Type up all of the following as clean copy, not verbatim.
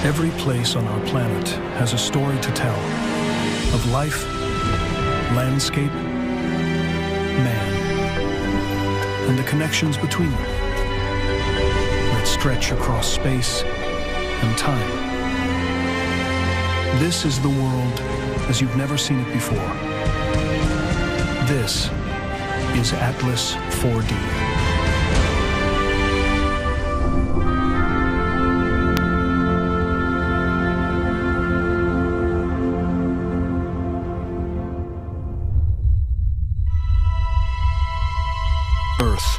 Every place on our planet has a story to tell of life, landscape, man, and the connections between them that stretch across space and time. This is the world as you've never seen it before. This is Atlas 4D. Earth,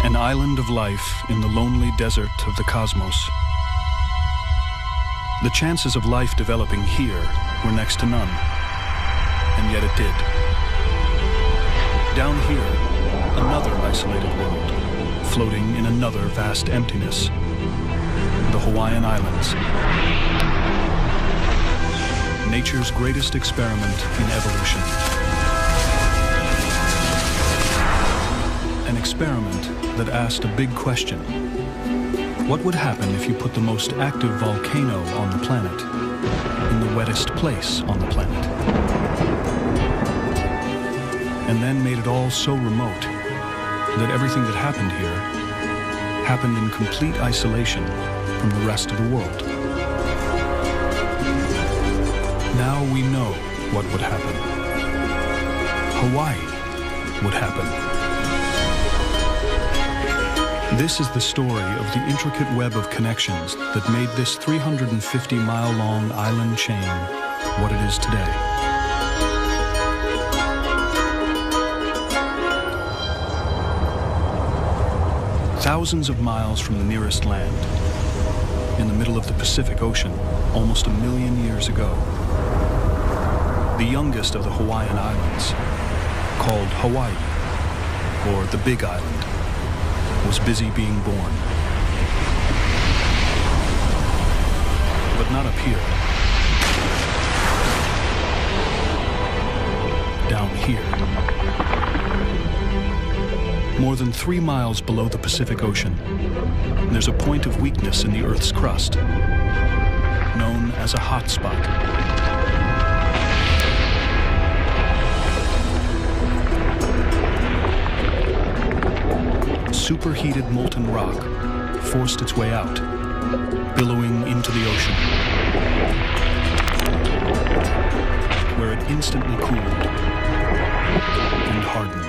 an island of life in the lonely desert of the cosmos. The chances of life developing here were next to none, and yet it did. Down here, another isolated world, floating in another vast emptiness, the Hawaiian Islands. Nature's greatest experiment in evolution. An experiment that asked a big question. What would happen if you put the most active volcano on the planet in the wettest place on the planet? And then made it all so remote that everything that happened here happened in complete isolation from the rest of the world. Now we know what would happen. Hawaii would happen. This is the story of the intricate web of connections that made this 350-mile-long island chain what it is today. Thousands of miles from the nearest land, in the middle of the Pacific Ocean, almost 1 million years ago, the youngest of the Hawaiian Islands, called Hawaii, or the Big Island, was busy being born. But not up here. Down here. More than 3 miles below the Pacific Ocean, there's a point of weakness in the Earth's crust, known as a hot spot. Superheated molten rock forced its way out, billowing into the ocean, where it instantly cooled and hardened.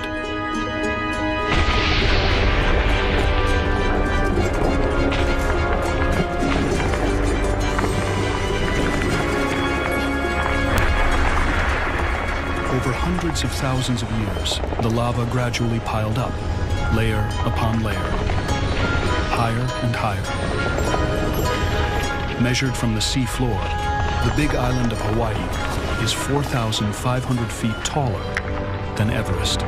Over hundreds of thousands of years, the lava gradually piled up, layer upon layer, higher and higher. Measured from the sea floor, the Big Island of Hawaii is 4,500 feet taller than Everest.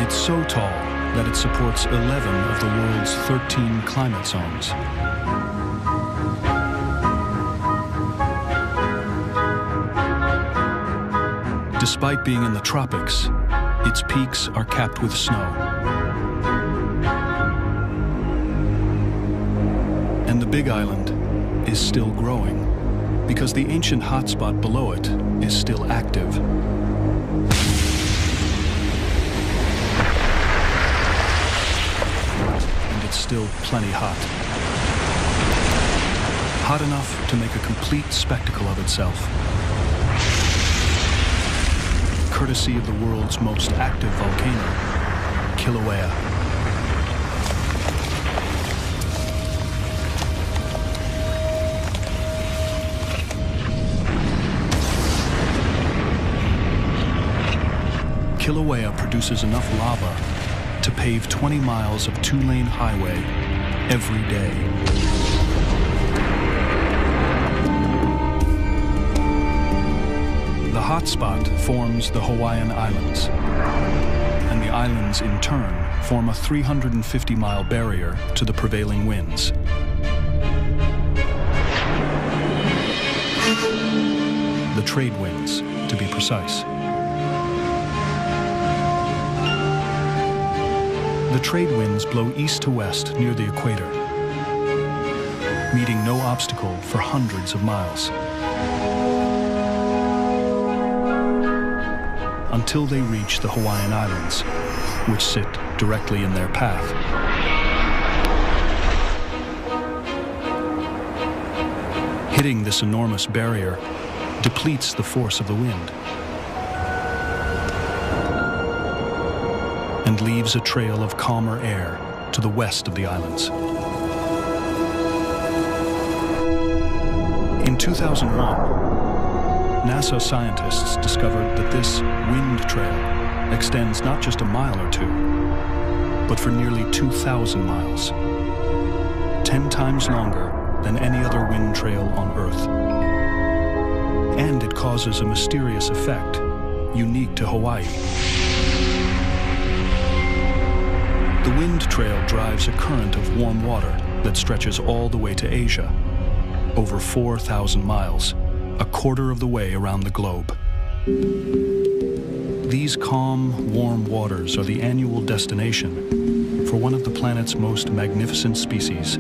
It's so tall that it supports 11 of the world's 13 climate zones. Despite being in the tropics, its peaks are capped with snow. And the Big Island is still growing because the ancient hotspot below it is still active. And it's still plenty hot. Hot enough to make a complete spectacle of itself. Courtesy of the world's most active volcano, Kilauea. Kilauea produces enough lava to pave 20 miles of 2-lane highway every day. The hotspot forms the Hawaiian Islands, and the islands in turn form a 350-mile barrier to the prevailing winds. The trade winds, to be precise. The trade winds blow east to west near the equator, meeting no obstacle for hundreds of miles, until they reach the Hawaiian Islands, which sit directly in their path. Hitting this enormous barrier depletes the force of the wind and leaves a trail of calmer air to the west of the islands. In 2001, NASA scientists discovered that this wind trail extends not just a mile or two, but for nearly 2,000 miles, 10 times longer than any other wind trail on Earth. And it causes a mysterious effect unique to Hawaii. The wind trail drives a current of warm water that stretches all the way to Asia, over 4,000 miles, a quarter of the way around the globe. These calm, warm waters are the annual destination for one of the planet's most magnificent species,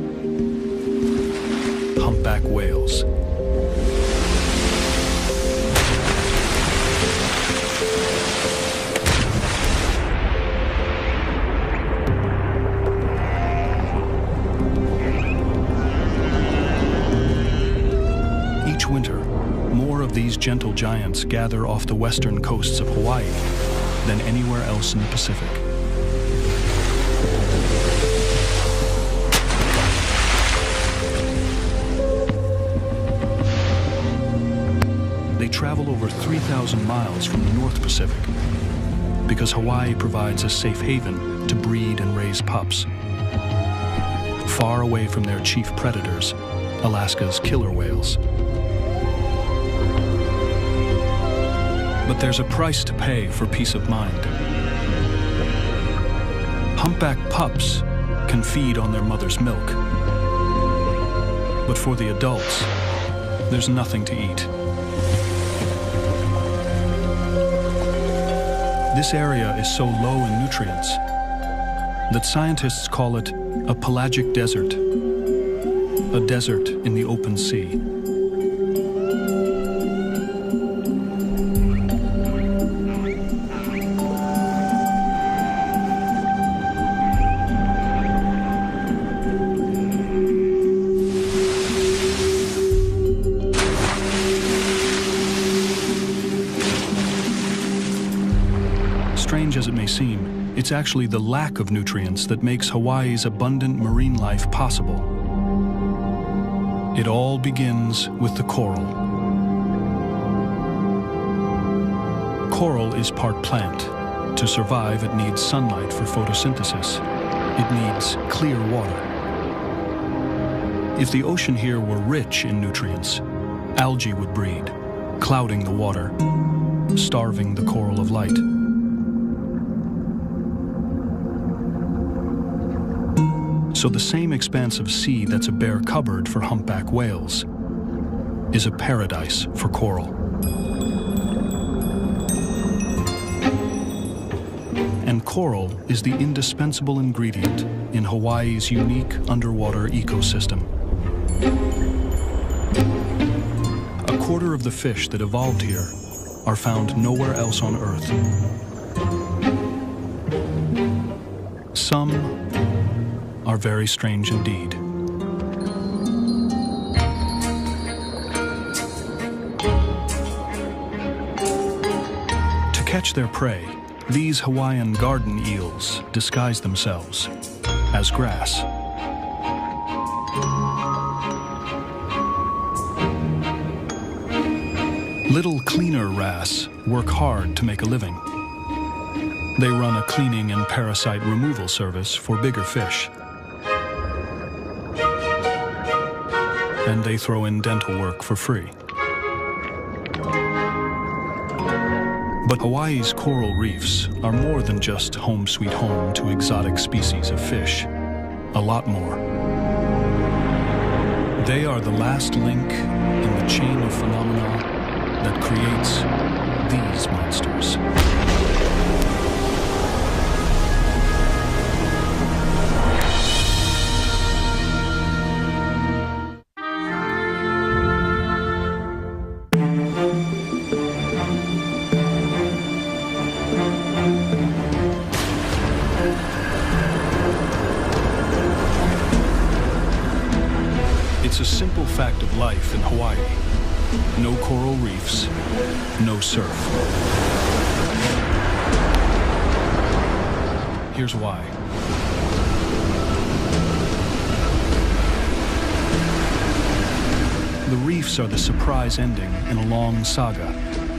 humpback whales. Each winter, more of these gentle giants gather off the western coasts of Hawaii than anywhere else in the Pacific. They travel over 3,000 miles from the North Pacific because Hawaii provides a safe haven to breed and raise pups, far away from their chief predators, Alaska's killer whales. But there's a price to pay for peace of mind. Humpback pups can feed on their mother's milk, but for the adults, there's nothing to eat. This area is so low in nutrients that scientists call it a pelagic desert, a desert in the open sea. Strange as it may seem, it's actually the lack of nutrients that makes Hawaii's abundant marine life possible. It all begins with the coral. Coral is part plant. To survive, it needs sunlight for photosynthesis. It needs clear water. If the ocean here were rich in nutrients, algae would breed, clouding the water, starving the coral of light. So the same expanse of sea that's a bare cupboard for humpback whales is a paradise for coral. And coral is the indispensable ingredient in Hawaii's unique underwater ecosystem. A quarter of the fish that evolved here are found nowhere else on Earth. Some are very strange indeed. To catch their prey, these Hawaiian garden eels disguise themselves as grass. Little cleaner wrasse work hard to make a living. They run a cleaning and parasite removal service for bigger fish. And they throw in dental work for free. But Hawaii's coral reefs are more than just home sweet home to exotic species of fish. A lot more. They are the last link in the chain of phenomena that creates these monsters. fact of life in Hawaii. No coral reefs, no surf. Here's why. The reefs are the surprise ending in a long saga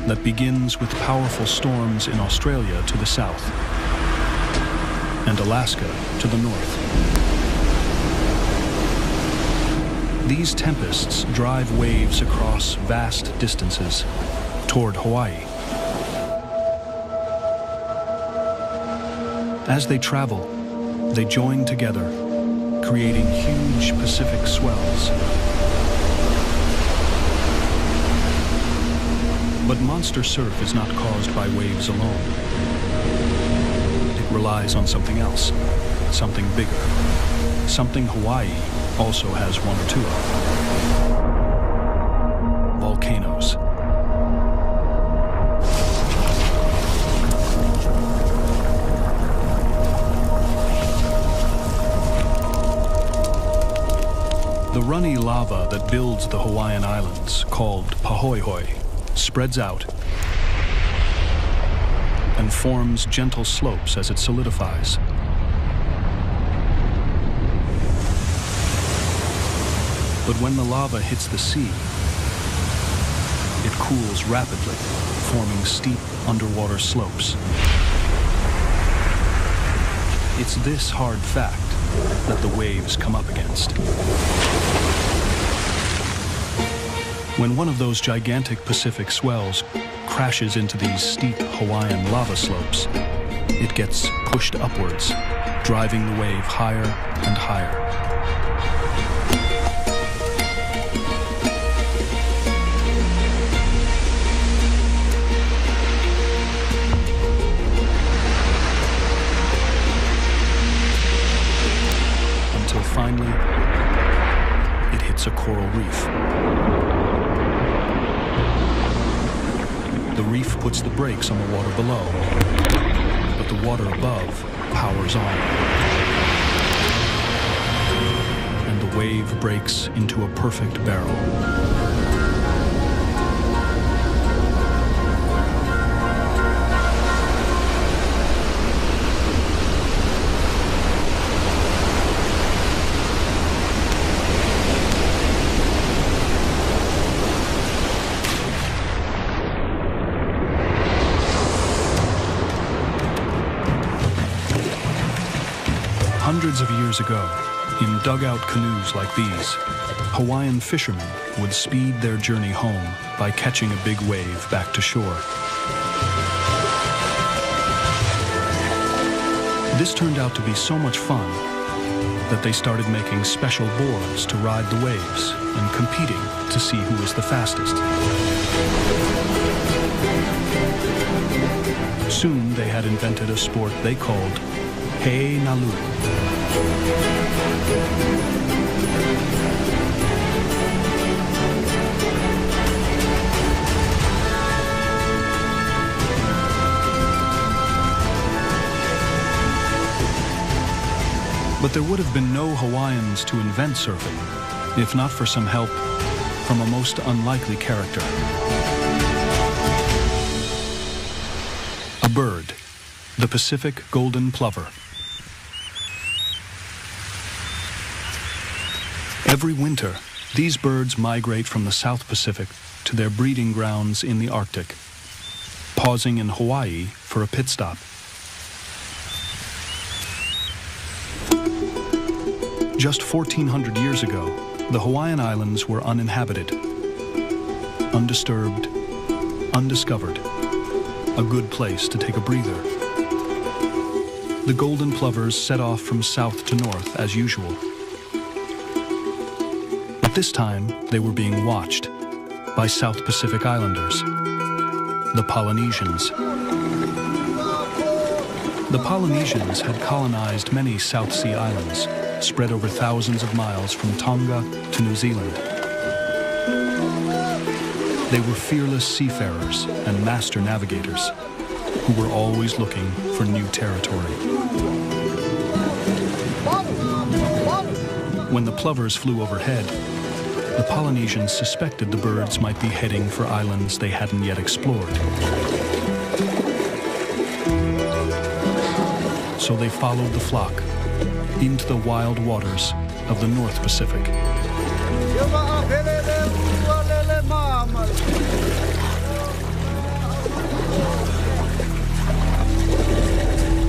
that begins with powerful storms in Australia to the south and Alaska to the north. These tempests drive waves across vast distances toward Hawaii. As they travel, they join together, creating huge Pacific swells. But monster surf is not caused by waves alone. It relies on something else, something bigger, something Hawaii also has one or two of. Volcanoes. The runny lava that builds the Hawaiian Islands, called pahoehoe, spreads out and forms gentle slopes as it solidifies. But when the lava hits the sea, it cools rapidly, forming steep underwater slopes. It's this hard fact that the waves come up against. When one of those gigantic Pacific swells crashes into these steep Hawaiian lava slopes, it gets pushed upwards, driving the wave higher and higher. Until finally, it hits a coral reef. The reef puts the brakes on the water below, but the water above powers on. And the wave breaks into a perfect barrel. Hundreds of years ago, in dugout canoes like these, Hawaiian fishermen would speed their journey home by catching a big wave back to shore. This turned out to be so much fun that they started making special boards to ride the waves and competing to see who was the fastest. Soon they had invented a sport they called He Nalu. But there would have been no Hawaiians to invent surfing, if not for some help from a most unlikely character. A bird, the Pacific golden plover. Every winter, these birds migrate from the South Pacific to their breeding grounds in the Arctic, pausing in Hawaii for a pit stop. Just 1,400 years ago, the Hawaiian Islands were uninhabited, undisturbed, undiscovered, a good place to take a breather. The golden plovers set off from south to north as usual. At this time, they were being watched by South Pacific Islanders, the Polynesians. The Polynesians had colonized many South Sea islands, spread over thousands of miles from Tonga to New Zealand. They were fearless seafarers and master navigators who were always looking for new territory. When the plovers flew overhead, the Polynesians suspected the birds might be heading for islands they hadn't yet explored. So they followed the flock into the wild waters of the North Pacific.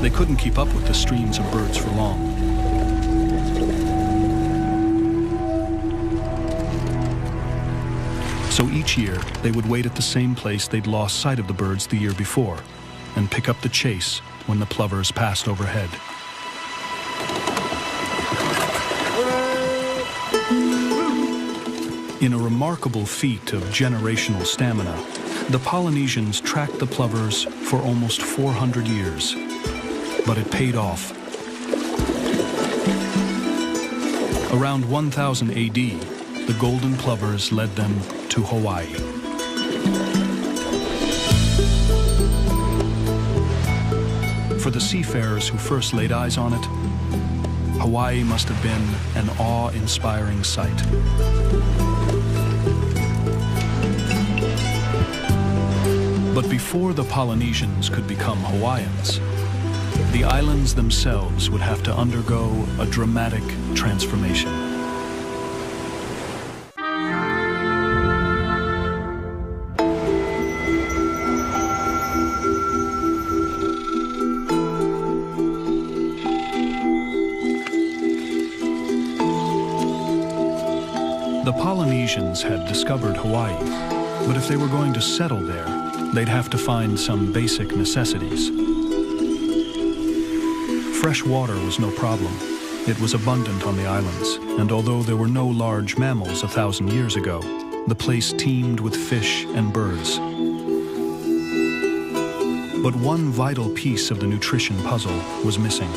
They couldn't keep up with the streams of birds for long. So each year, they would wait at the same place they'd lost sight of the birds the year before and pick up the chase when the plovers passed overhead. In a remarkable feat of generational stamina, the Polynesians tracked the plovers for almost 400 years, but it paid off. Around 1000 AD, the golden plovers led them to Hawaii. For the seafarers who first laid eyes on it, Hawaii must have been an awe-inspiring sight. But before the Polynesians could become Hawaiians, the islands themselves would have to undergo a dramatic transformation. The Polynesians had discovered Hawaii, but if they were going to settle there, they'd have to find some basic necessities. Fresh water was no problem. It was abundant on the islands, and although there were no large mammals 1,000 years ago, the place teemed with fish and birds. But one vital piece of the nutrition puzzle was missing: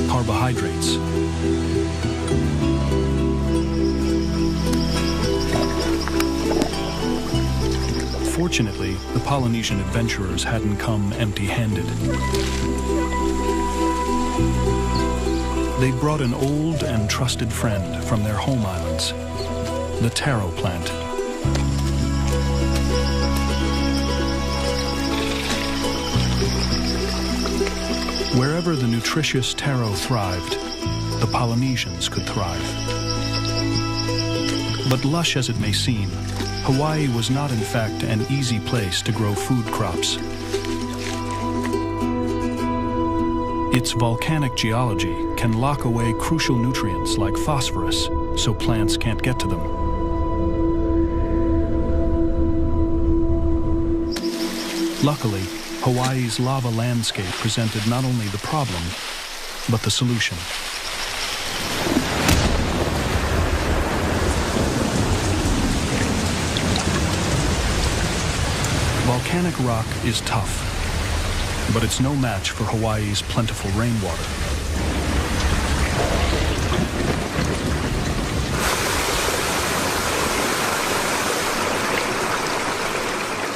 carbohydrates. Fortunately, the Polynesian adventurers hadn't come empty-handed. They'd brought an old and trusted friend from their home islands, the taro plant. Wherever the nutritious taro thrived, the Polynesians could thrive. But lush as it may seem, Hawaii was not in fact an easy place to grow food crops. Its volcanic geology can lock away crucial nutrients like phosphorus, so plants can't get to them. Luckily, Hawaii's lava landscape presented not only the problem, but the solution. Volcanic rock is tough, but it's no match for Hawaii's plentiful rainwater.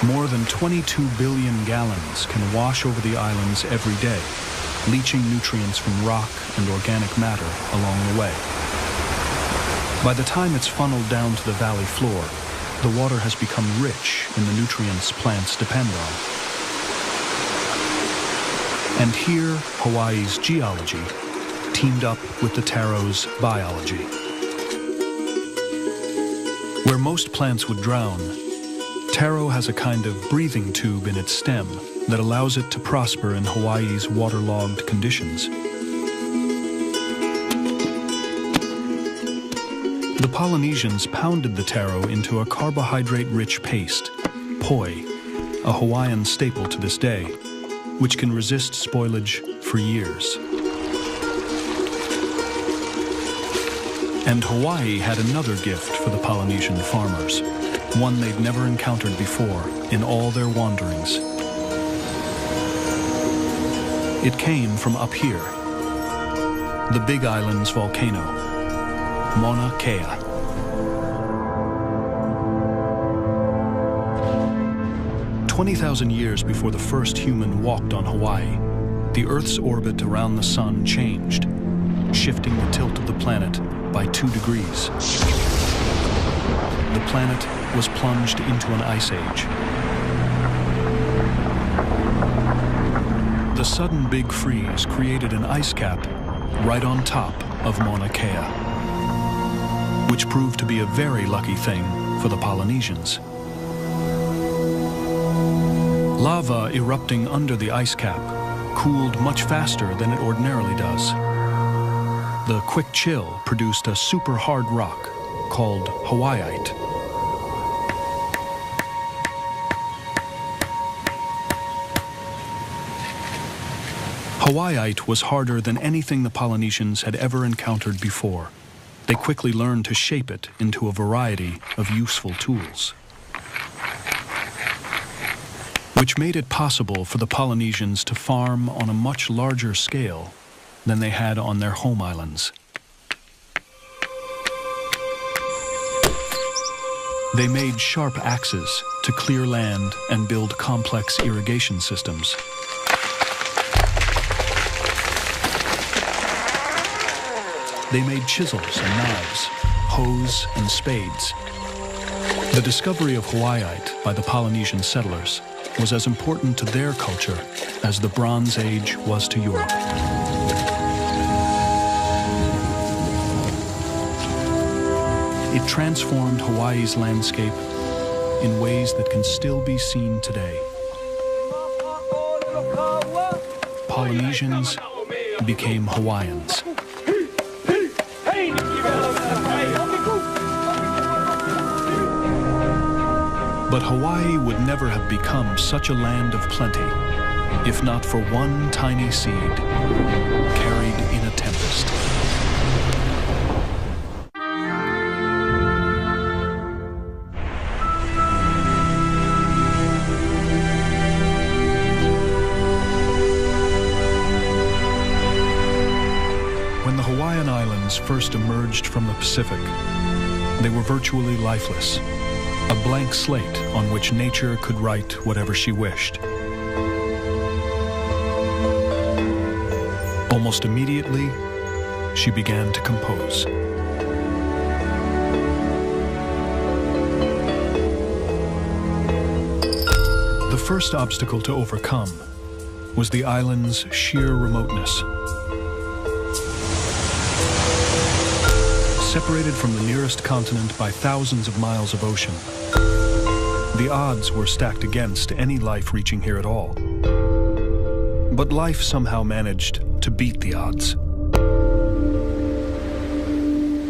More than 22 billion gallons can wash over the islands every day, leaching nutrients from rock and organic matter along the way. By the time it's funneled down to the valley floor, the water has become rich in the nutrients plants depend on. And here, Hawaii's geology teamed up with the taro's biology. Where most plants would drown, taro has a kind of breathing tube in its stem that allows it to prosper in Hawaii's waterlogged conditions. The Polynesians pounded the taro into a carbohydrate-rich paste, poi, a Hawaiian staple to this day, which can resist spoilage for years. And Hawaii had another gift for the Polynesian farmers, one they'd never encountered before in all their wanderings. It came from up here, the Big Island's volcano, Mauna Kea. "20,000 years before the first human walked on Hawaii, the Earth's orbit around the sun changed. shifting the tilt of the planet by 2 degrees. The planet was plunged into an ice age. The sudden big freeze created an ice cap right on top of Mauna Kea, which proved to be a very lucky thing for the Polynesians. Lava erupting under the ice cap cooled much faster than it ordinarily does. The quick chill produced a super hard rock called Hawaiiite. Hawaiiite was harder than anything the Polynesians had ever encountered before. They quickly learned to shape it into a variety of useful tools, which made it possible for the Polynesians to farm on a much larger scale than they had on their home islands. They made sharp axes to clear land and build complex irrigation systems. They made chisels and knives, hoes and spades. The discovery of Hawaiiite by the Polynesian settlers was as important to their culture as the Bronze Age was to Europe. It transformed Hawaii's landscape in ways that can still be seen today. Polynesians became Hawaiians. But Hawaii would never have become such a land of plenty if not for one tiny seed carried in a tempest. When the Hawaiian Islands first emerged from the Pacific, they were virtually lifeless. A blank slate on which nature could write whatever she wished. Almost immediately, she began to compose. The first obstacle to overcome was the island's sheer remoteness. Separated from the nearest continent by thousands of miles of ocean, the odds were stacked against any life reaching here at all. But life somehow managed to beat the odds.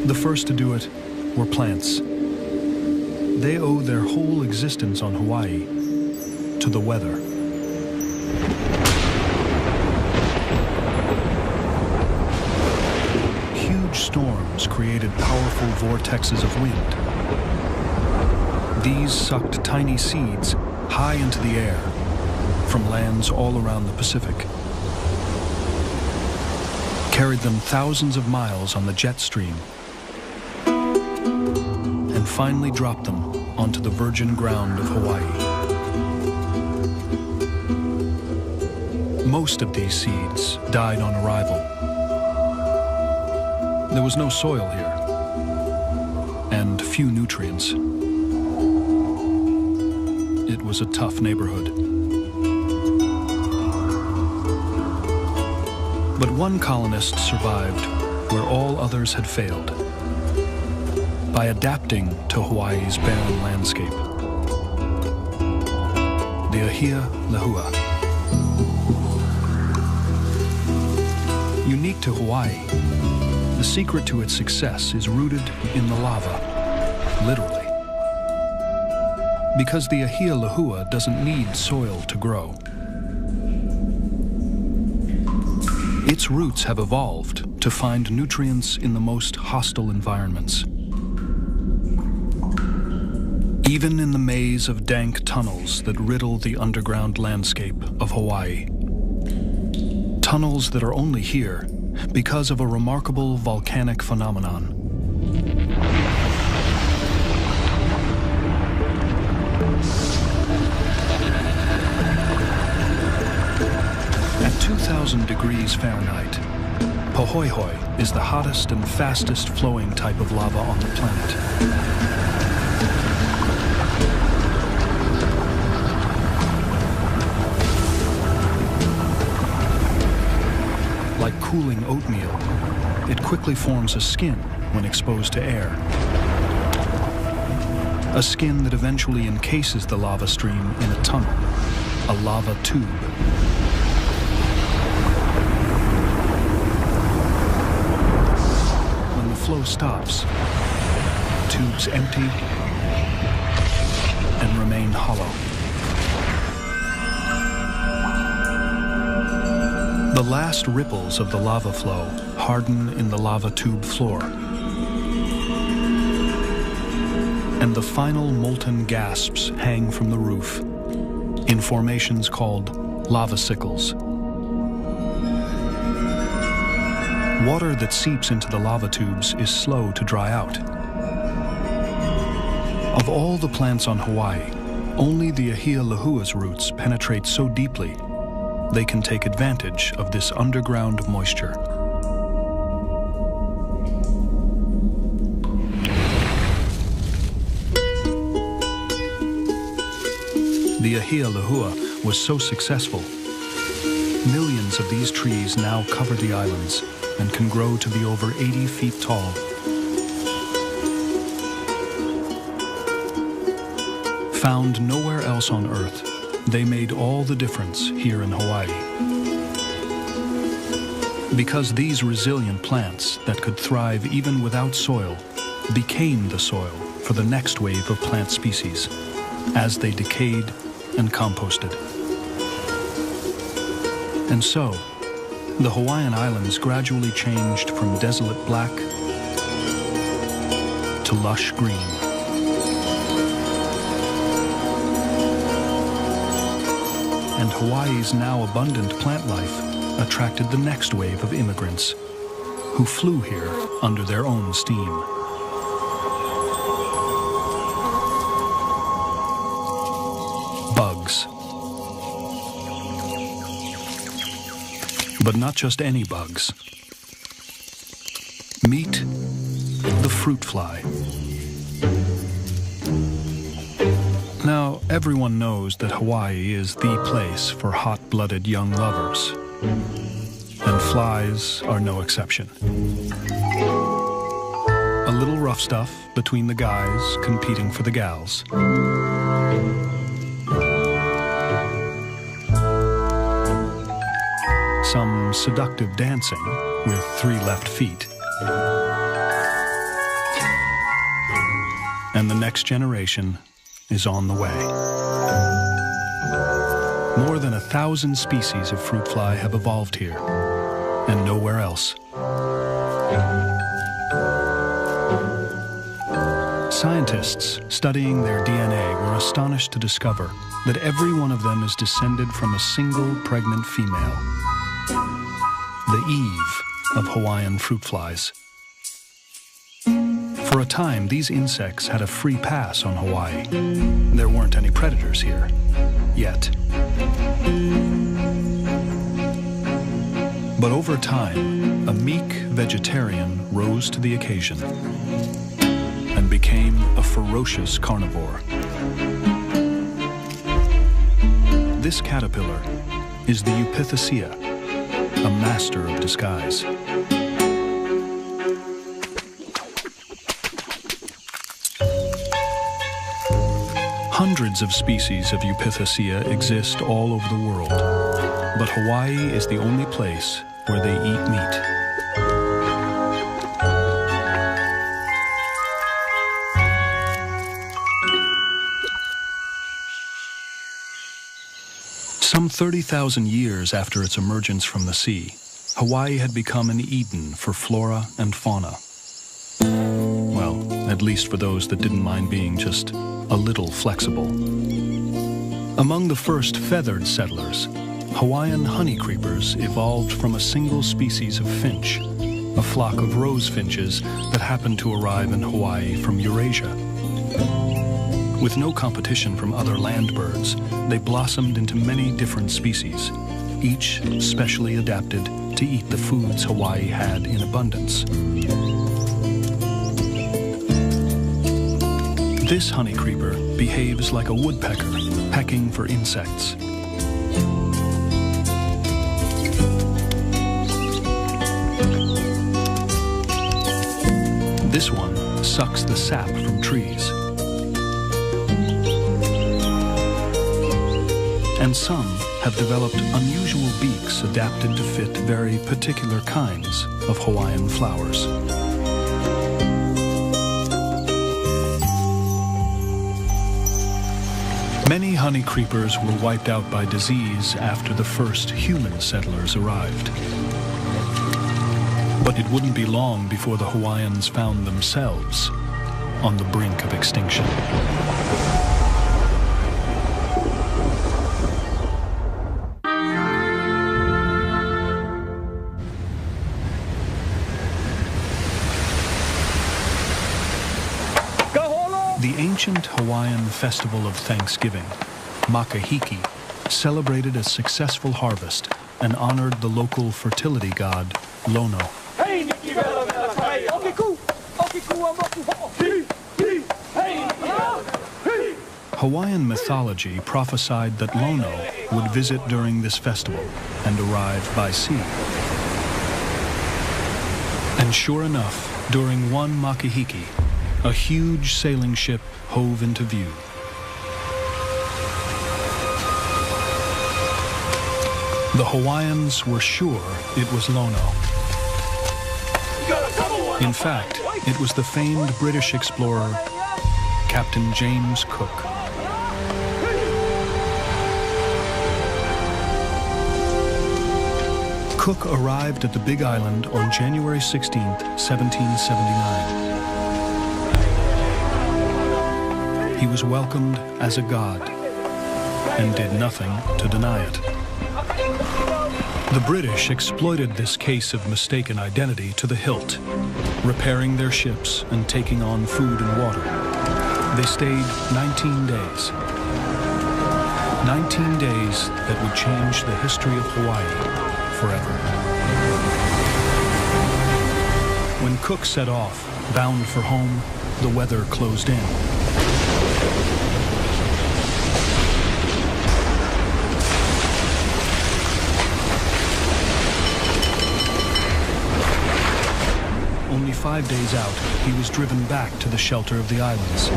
The first to do it were plants. They owe their whole existence on Hawaii to the weather. Storms created powerful vortexes of wind. These sucked tiny seeds high into the air from lands all around the Pacific, carried them thousands of miles on the jet stream, and finally dropped them onto the virgin ground of Hawaii. Most of these seeds died on arrival. There was no soil here, and few nutrients. It was a tough neighborhood. But one colonist survived where all others had failed, by adapting to Hawaii's barren landscape. The Ahia Lehua. Unique to Hawaii, the secret to its success is rooted in the lava, literally. Because the Ahia Lehua doesn't need soil to grow. Its roots have evolved to find nutrients in the most hostile environments. Even in the maze of dank tunnels that riddle the underground landscape of Hawaii. Tunnels that are only here because of a remarkable volcanic phenomenon. At 2,000 degrees Fahrenheit, Pohoihoi is the hottest and fastest flowing type of lava on the planet. Like cooling oatmeal, it quickly forms a skin when exposed to air. A skin that eventually encases the lava stream in a tunnel, a lava tube. When the flow stops, the tubes empty and remain hollow. The last ripples of the lava flow harden in the lava tube floor, and the final molten gasps hang from the roof in formations called lava sickles. Water that seeps into the lava tubes is slow to dry out. Of all the plants on Hawaii, only the ahia lahua's roots penetrate so deeply they can take advantage of this underground moisture. The ahia lahua was so successful, millions of these trees now cover the islands and can grow to be over 80 feet tall. Found nowhere else on Earth, they made all the difference here in Hawaii. Because these resilient plants that could thrive even without soil became the soil for the next wave of plant species as they decayed and composted. And so, the Hawaiian Islands gradually changed from desolate black to lush green. And Hawaii's now abundant plant life attracted the next wave of immigrants who flew here under their own steam. Bugs. But not just any bugs. Meet the fruit fly. Now, everyone knows that Hawaii is the place for hot-blooded young lovers, and flies are no exception. A little rough stuff between the guys competing for the gals. Some seductive dancing with 3 left feet. And the next generation is on the way. More than 1,000 species of fruit fly have evolved here, and nowhere else. Scientists studying their DNA were astonished to discover that every one of them is descended from a single pregnant female, the Eve of Hawaiian fruit flies. For a time, these insects had a free pass on Hawaii. There weren't any predators here, yet. But over time, a meek vegetarian rose to the occasion and became a ferocious carnivore. This caterpillar is the Eupithecia, a master of disguise. Hundreds of species of Eupithecia exist all over the world, but Hawaii is the only place where they eat meat. Some 30,000 years after its emergence from the sea, Hawaii had become an Eden for flora and fauna. Well, at least for those that didn't mind being just a little flexible. Among the first feathered settlers, Hawaiian honey creepers evolved from a single species of finch, a flock of rose finches that happened to arrive in Hawaii from Eurasia. With no competition from other land birds, they blossomed into many different species, each specially adapted to eat the foods Hawaii had in abundance. This honey creeper behaves like a woodpecker, pecking for insects. This one sucks the sap from trees. And some have developed unusual beaks adapted to fit very particular kinds of Hawaiian flowers. Many honey creepers were wiped out by disease after the first human settlers arrived. But it wouldn't be long before the Hawaiians found themselves on the brink of extinction. The ancient Hawaiian festival of Thanksgiving, Makahiki, celebrated a successful harvest and honored the local fertility god, Lono. Hawaiian mythology prophesied that Lono would visit during this festival and arrive by sea. And sure enough, during one Makahiki, a huge sailing ship hove into view. The Hawaiians were sure it was Lono. In fact, it was the famed British explorer, Captain James Cook. Cook arrived at the Big Island on January 16, 1779. He was welcomed as a god and did nothing to deny it. The British exploited this case of mistaken identity to the hilt, repairing their ships and taking on food and water. They stayed 19 days. 19 days that would change the history of Hawaii forever. When Cook set off, bound for home, the weather closed in. Only 5 days out, he was driven back to the shelter of the islands.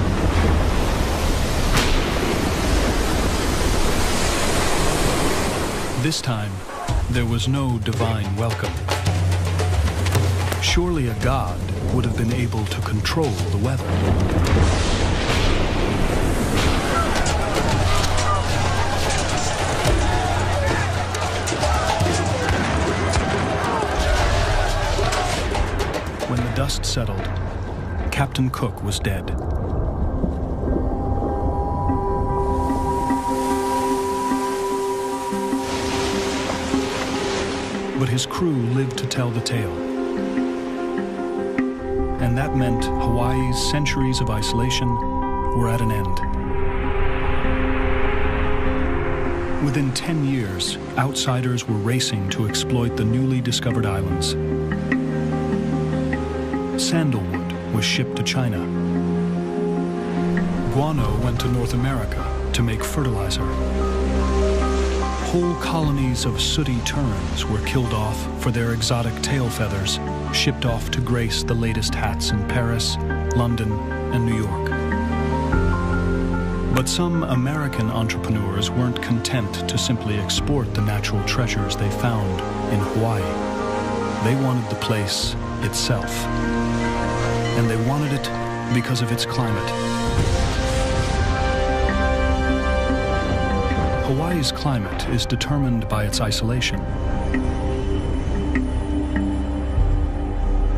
This time, there was no divine welcome. Surely a god would have been able to control the weather. When the dust settled, Captain Cook was dead. But his crew lived to tell the tale. And that meant Hawaii's centuries of isolation were at an end. Within 10 years, outsiders were racing to exploit the newly discovered islands. Sandalwood was shipped to China. Guano went to North America to make fertilizer. Whole colonies of sooty terns were killed off for their exotic tail feathers, shipped off to grace the latest hats in Paris, London, and New York. But some American entrepreneurs weren't content to simply export the natural treasures they found in Hawaii. They wanted the place itself. And they wanted it because of its climate. Hawaii's climate is determined by its isolation.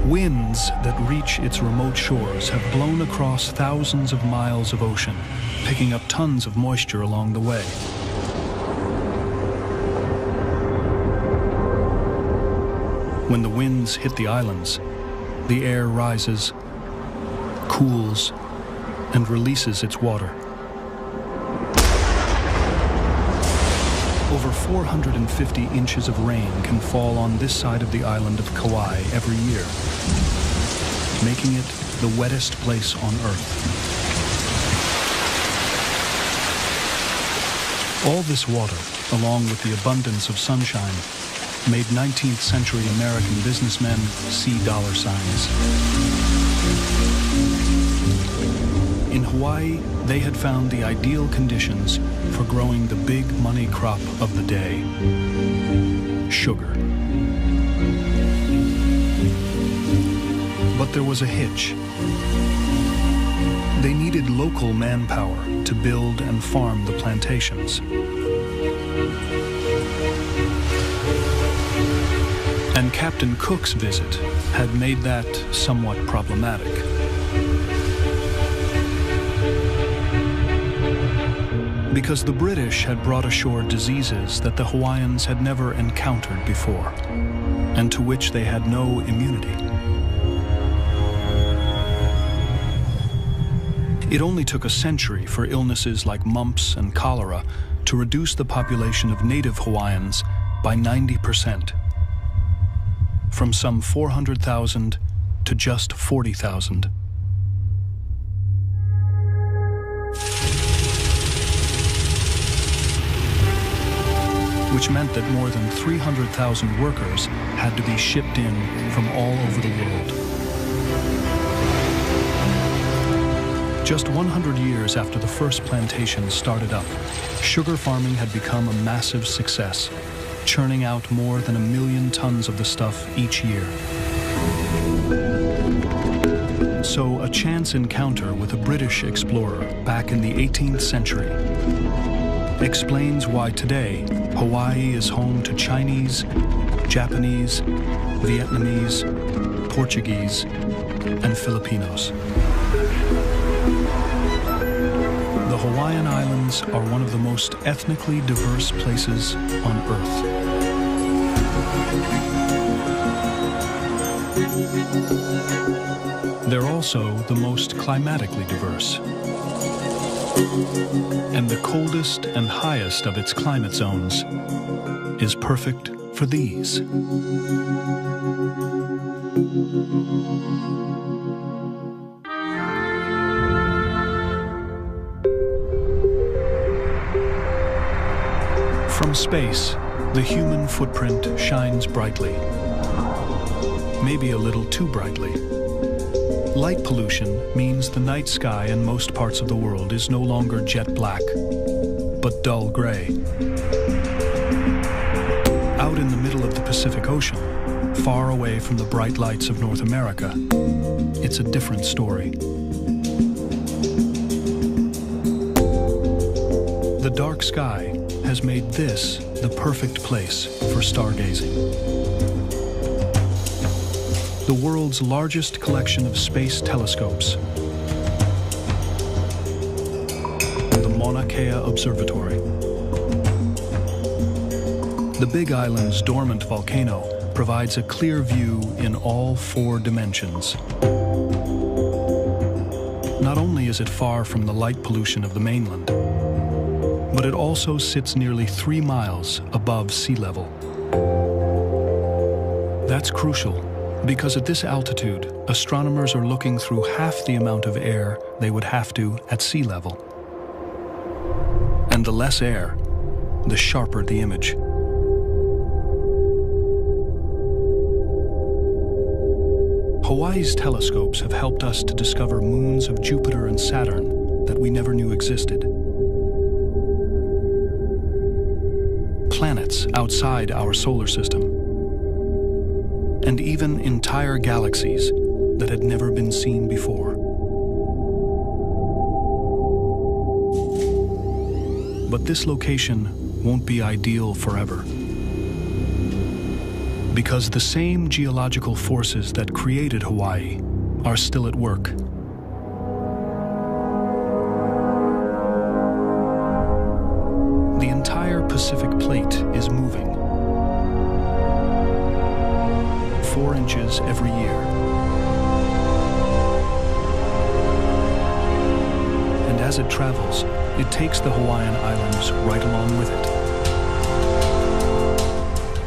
Winds that reach its remote shores have blown across thousands of miles of ocean, picking up tons of moisture along the way. When the winds hit the islands, the air rises, cools, and releases its water. Over over 450 inches of rain can fall on this side of the island of Kauai every year, making it the wettest place on Earth. All this water, along with the abundance of sunshine, made 19th century American businessmen see dollar signs. In Hawaii, they had found the ideal conditions for growing the big money crop of the day: sugar. But there was a hitch. They needed local manpower to build and farm the plantations. And Captain Cook's visit had made that somewhat problematic. Because the British had brought ashore diseases that the Hawaiians had never encountered before, and to which they had no immunity. It only took a century for illnesses like mumps and cholera to reduce the population of native Hawaiians by 90%, from some 400,000 to just 40,000. Which meant that more than 300,000 workers had to be shipped in from all over the world. Just 100 years after the first plantations started up, sugar farming had become a massive success, churning out more than 1 million tons of the stuff each year. So a chance encounter with a British explorer back in the 18th century explains why today Hawaii is home to Chinese, Japanese, Vietnamese, Portuguese, and Filipinos. The Hawaiian Islands are one of the most ethnically diverse places on Earth. They're also the most climatically diverse. And the coldest and highest of its climate zones is perfect for these. From space, the human footprint shines brightly, maybe a little too brightly. Light pollution means the night sky in most parts of the world is no longer jet black, but dull gray. Out in the middle of the Pacific Ocean, far away from the bright lights of North America, it's a different story. The dark sky has made this the perfect place for stargazing. The world's largest collection of space telescopes, the Mauna Kea Observatory. The Big Island's dormant volcano provides a clear view in all 4 dimensions. Not only is it far from the light pollution of the mainland, but it also sits nearly 3 miles above sea level. That's crucial, because at this altitude, astronomers are looking through half the amount of air they would have to at sea level. And the less air, the sharper the image. Hawaii's telescopes have helped us to discover moons of Jupiter and Saturn that we never knew existed. Planets outside our solar system, and even entire galaxies that had never been seen before. But this location won't be ideal forever, because the same geological forces that created Hawaii are still at work. The entire Pacific plate is moving 4 inches every year. And as it travels, it takes the Hawaiian Islands right along with it.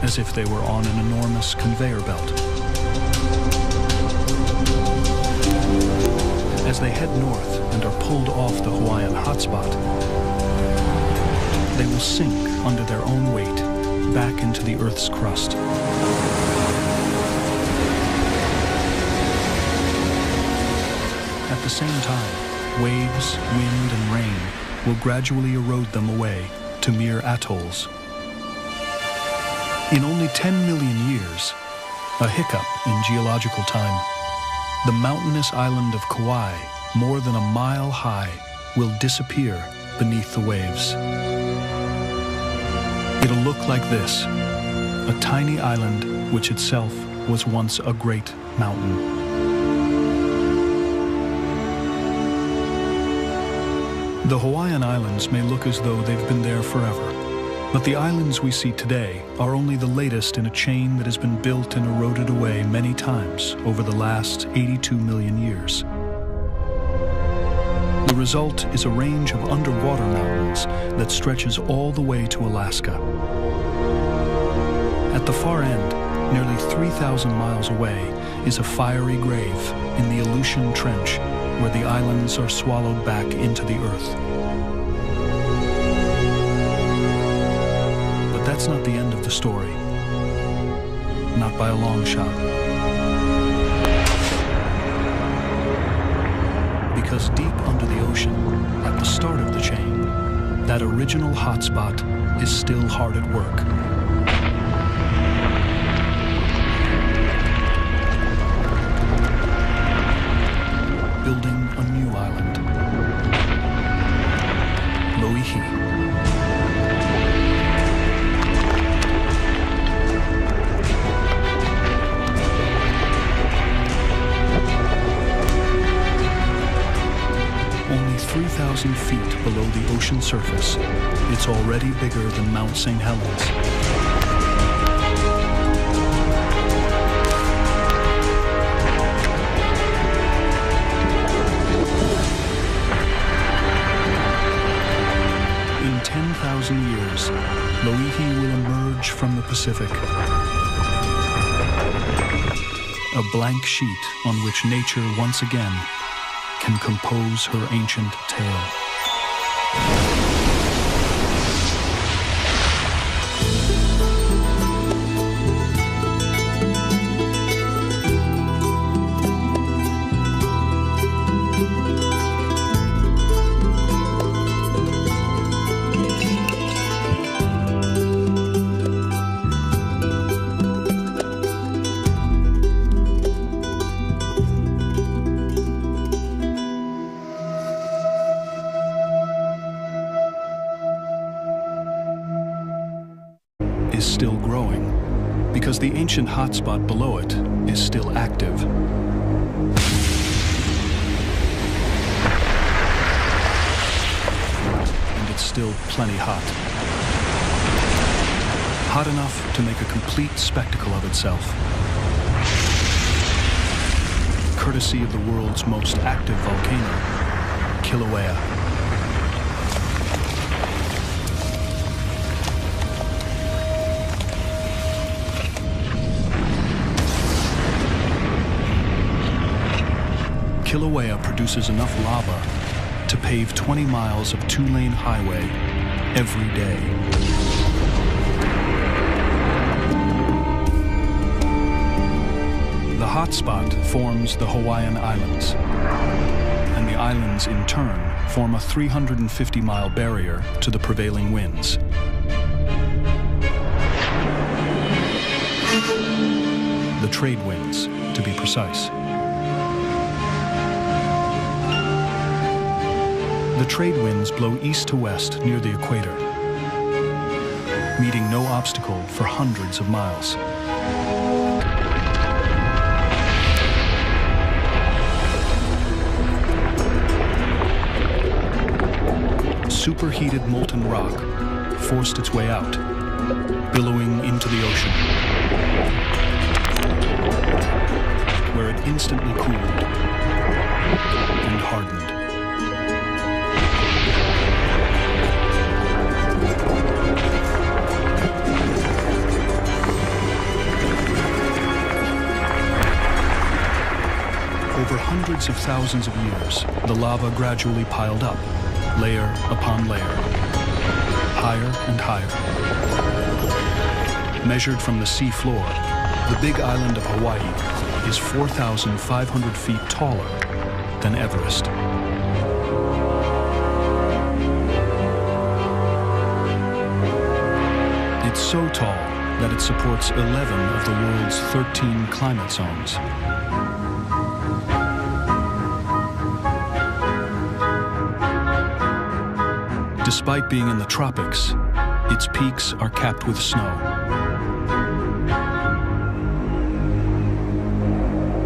as if they were on an enormous conveyor belt. As they head north and are pulled off the Hawaiian hotspot, they will sink under their own weight back into the Earth's crust. At the same time, waves, wind, and rain will gradually erode them away to mere atolls. In only 10 million years, a hiccup in geological time, the mountainous island of Kauai, more than a mile high, will disappear beneath the waves. It'll look like this, a tiny island which itself was once a great mountain. The Hawaiian Islands may look as though they've been there forever, but the islands we see today are only the latest in a chain that has been built and eroded away many times over the last 82 million years. The result is a range of underwater mountains that stretches all the way to Alaska. At the far end, nearly 3,000 miles away, is a fiery grave in the Aleutian Trench, where the islands are swallowed back into the earth. But that's not the end of the story. Not by a long shot. Because deep under the ocean, at the start of the chain, that original hotspot is still hard at work. Building a new island. Loihi. Only 3,000 feet below the ocean surface, it's already bigger than Mount St. Helens. In 10,000 years, Loihi will emerge from the Pacific. A blank sheet on which nature once again can compose her ancient tale. Is still growing because the ancient hotspot below it is still active. And it's still plenty hot. Hot enough to make a complete spectacle of itself. Courtesy of the world's most active volcano, Kilauea. Kilauea produces enough lava to pave 20 miles of two-lane highway every day. The hotspot forms the Hawaiian Islands, and the islands in turn form a 350-mile barrier to the prevailing winds. The trade winds, to be precise. The trade winds blow east to west near the equator, meeting no obstacle for hundreds of miles. Superheated molten rock forced its way out, billowing into the ocean, where it instantly cooled and hardened. hundreds of thousands of years, the lava gradually piled up, layer upon layer, higher and higher. Measured from the sea floor, the big island of Hawaii is 4,500 feet taller than Everest. It's so tall that it supports 11 of the world's 13 climate zones. Despite being in the tropics, its peaks are capped with snow.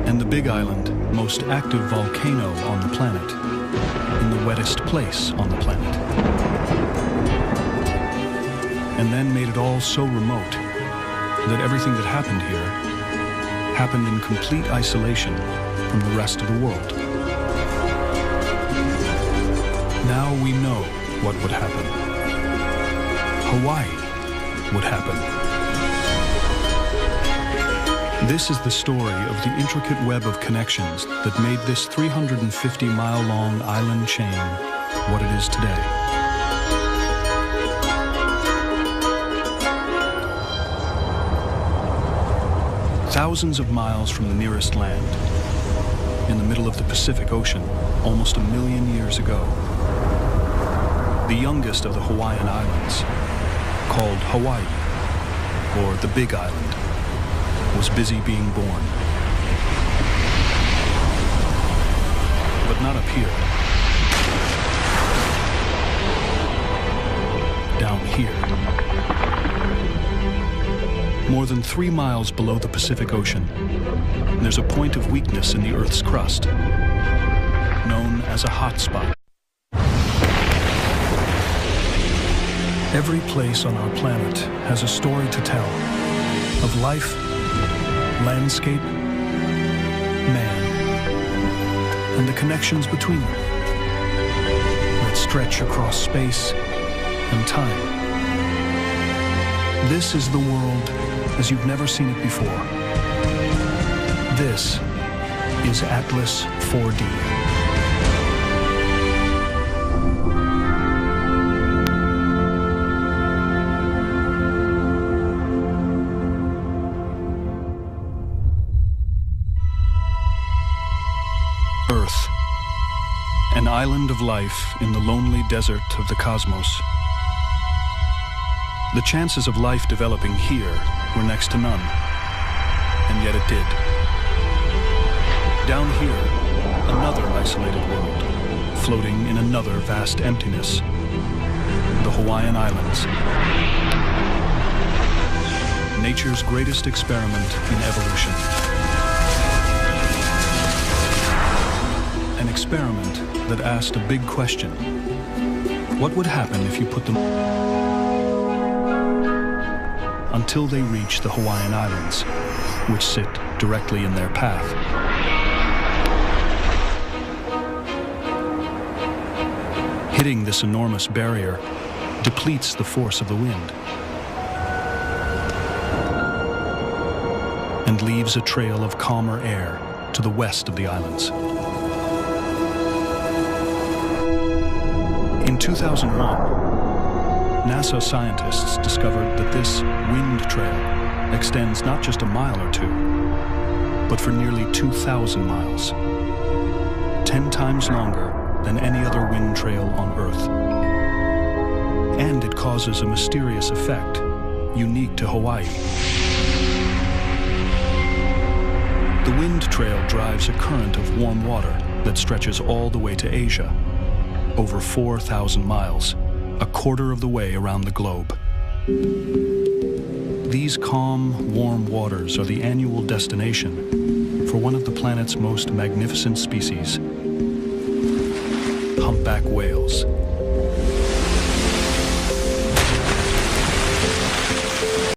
And the Big Island, most active volcano on the planet, in the wettest place on the planet. And then made it all so remote that everything that happened here happened in complete isolation from the rest of the world. Now we know what would happen. Hawaii would happen. This is the story of the intricate web of connections that made this 350-mile-long island chain what it is today. Thousands of miles from the nearest land, in the middle of the Pacific Ocean, almost 1 million years ago, the youngest of the Hawaiian Islands, called Hawaii, or the Big Island, was busy being born. But not up here. Down here. More than 3 miles below the Pacific Ocean, there's a point of weakness in the Earth's crust, known as a hot spot. Every place on our planet has a story to tell of life, landscape, man, and the connections between them that stretch across space and time. This is the world as you've never seen it before. This is Atlas 4D. Earth, an island of life in the lonely desert of the cosmos. The chances of life developing here were next to none, and yet it did. Down here, another isolated world, floating in another vast emptiness, the Hawaiian Islands. Nature's greatest experiment in evolution. An experiment that asked a big question. What would happen if you put them until they reach the Hawaiian Islands, which sit directly in their path? Hitting this enormous barrier depletes the force of the wind and leaves a trail of calmer air to the west of the islands. In 2001, NASA scientists discovered that this wind trail extends not just a mile or two, but for nearly 2,000 miles, 10 times longer than any other wind trail on Earth. And it causes a mysterious effect unique to Hawaii. The wind trail drives a current of warm water that stretches all the way to Asia, over 4,000 miles, a quarter of the way around the globe. These calm, warm waters are the annual destination for one of the planet's most magnificent species, humpback whales.